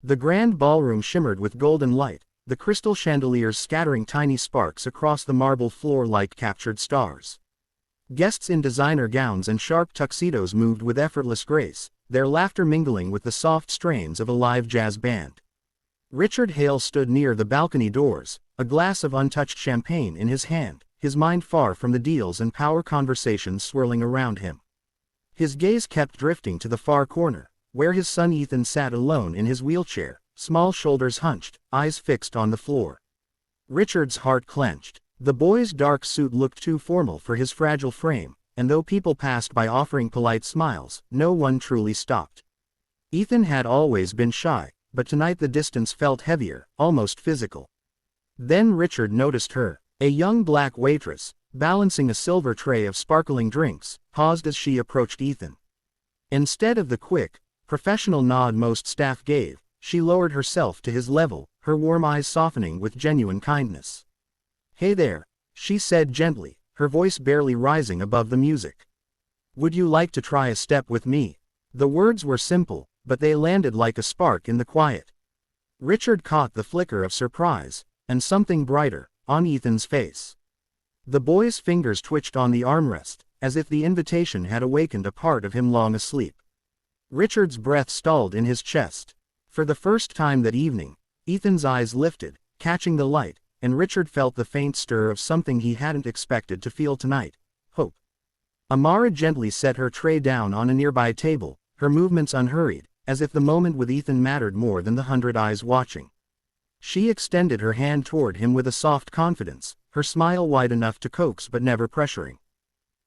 The grand ballroom shimmered with golden light, the crystal chandeliers scattering tiny sparks across the marble floor like captured stars. Guests in designer gowns and sharp tuxedos moved with effortless grace, their laughter mingling with the soft strains of a live jazz band. Richard Hale stood near the balcony doors, a glass of untouched champagne in his hand, his mind far from the deals and power conversations swirling around him. His gaze kept drifting to the far corner, where his son Ethan sat alone in his wheelchair, small shoulders hunched, eyes fixed on the floor. Richard's heart clenched. The boy's dark suit looked too formal for his fragile frame, and though people passed by offering polite smiles, no one truly stopped. Ethan had always been shy, but tonight the distance felt heavier, almost physical. Then Richard noticed her, a young black waitress, balancing a silver tray of sparkling drinks, paused as she approached Ethan. Instead of the quick, professional nod most staff gave, she lowered herself to his level, her warm eyes softening with genuine kindness. "Hey there," she said gently, her voice barely rising above the music. "Would you like to try a step with me?" The words were simple, but they landed like a spark in the quiet. Richard caught the flicker of surprise, and something brighter, on Ethan's face. The boy's fingers twitched on the armrest, as if the invitation had awakened a part of him long asleep. Richard's breath stalled in his chest. For the first time that evening, Ethan's eyes lifted, catching the light, and Richard felt the faint stir of something he hadn't expected to feel tonight: hope. Amara gently set her tray down on a nearby table, her movements unhurried, as if the moment with Ethan mattered more than the 100 eyes watching. She extended her hand toward him with a soft confidence, her smile wide enough to coax but never pressuring.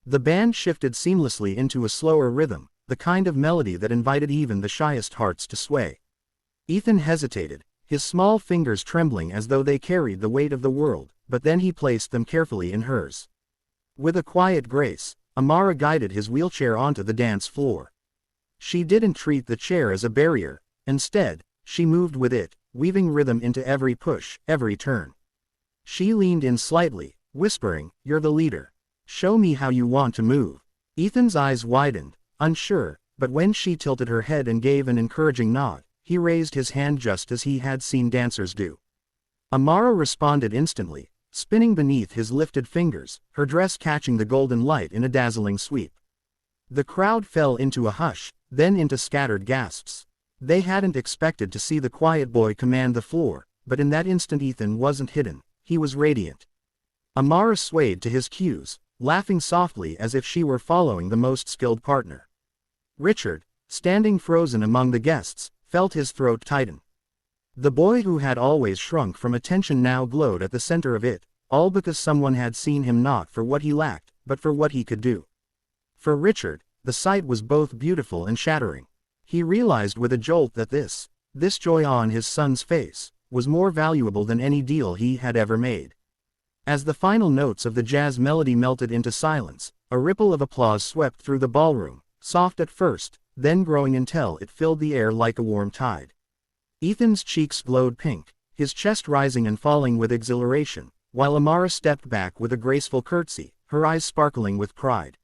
The band shifted seamlessly into a slower rhythm, the kind of melody that invited even the shyest hearts to sway. Ethan hesitated, his small fingers trembling as though they carried the weight of the world, but then he placed them carefully in hers. With a quiet grace, Amara guided his wheelchair onto the dance floor. She didn't treat the chair as a barrier, instead, she moved with it, weaving rhythm into every push, every turn. She leaned in slightly, whispering, "You're the leader. Show me how you want to move." Ethan's eyes widened, unsure, but when she tilted her head and gave an encouraging nod, he raised his hand just as he had seen dancers do. Amara responded instantly, spinning beneath his lifted fingers, her dress catching the golden light in a dazzling sweep. The crowd fell into a hush, then into scattered gasps. They hadn't expected to see the quiet boy command the floor, but in that instant Ethan wasn't hidden, he was radiant. Amara swayed to his cues, laughing softly as if she were following the most skilled partner. Richard, standing frozen among the guests, felt his throat tighten. The boy who had always shrunk from attention now glowed at the center of it, all because someone had seen him not for what he lacked, but for what he could do. For Richard, the sight was both beautiful and shattering. He realized with a jolt that this joy on his son's face, was more valuable than any deal he had ever made. As the final notes of the jazz melody melted into silence, a ripple of applause swept through the ballroom, soft at first, then growing until it filled the air like a warm tide. Ethan's cheeks glowed pink, his chest rising and falling with exhilaration, while Amara stepped back with a graceful curtsy, her eyes sparkling with pride.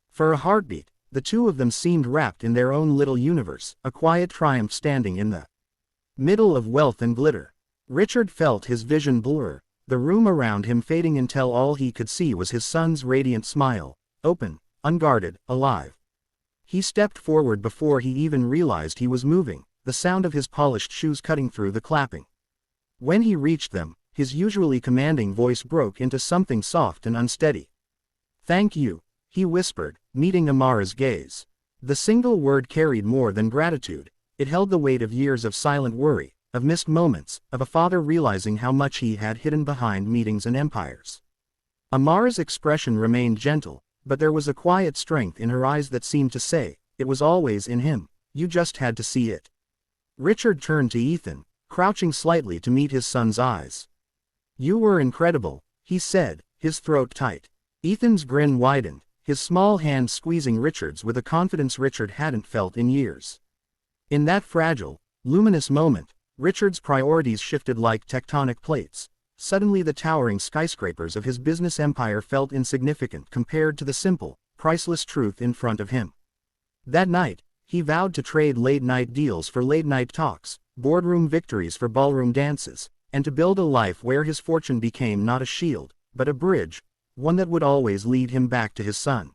For a heartbeat, the two of them seemed wrapped in their own little universe, a quiet triumph standing in the middle of wealth and glitter. Richard felt his vision blur, the room around him fading until all he could see was his son's radiant smile, open, unguarded, alive. He stepped forward before he even realized he was moving, the sound of his polished shoes cutting through the clapping. When he reached them, his usually commanding voice broke into something soft and unsteady. "Thank you," he whispered, meeting Amara's gaze. The single word carried more than gratitude, it held the weight of years of silent worry, of missed moments, of a father realizing how much he had hidden behind meetings and empires. Amara's expression remained gentle, but there was a quiet strength in her eyes that seemed to say, it was always in him, you just had to see it. Richard turned to Ethan, crouching slightly to meet his son's eyes. "You were incredible," he said, his throat tight. Ethan's grin widened, his small hand squeezing Richard's with a confidence Richard hadn't felt in years. In that fragile, luminous moment, Richard's priorities shifted like tectonic plates. Suddenly the towering skyscrapers of his business empire felt insignificant compared to the simple, priceless truth in front of him. That night, he vowed to trade late-night deals for late-night talks, boardroom victories for ballroom dances, and to build a life where his fortune became not a shield, but a bridge, one that would always lead him back to his son.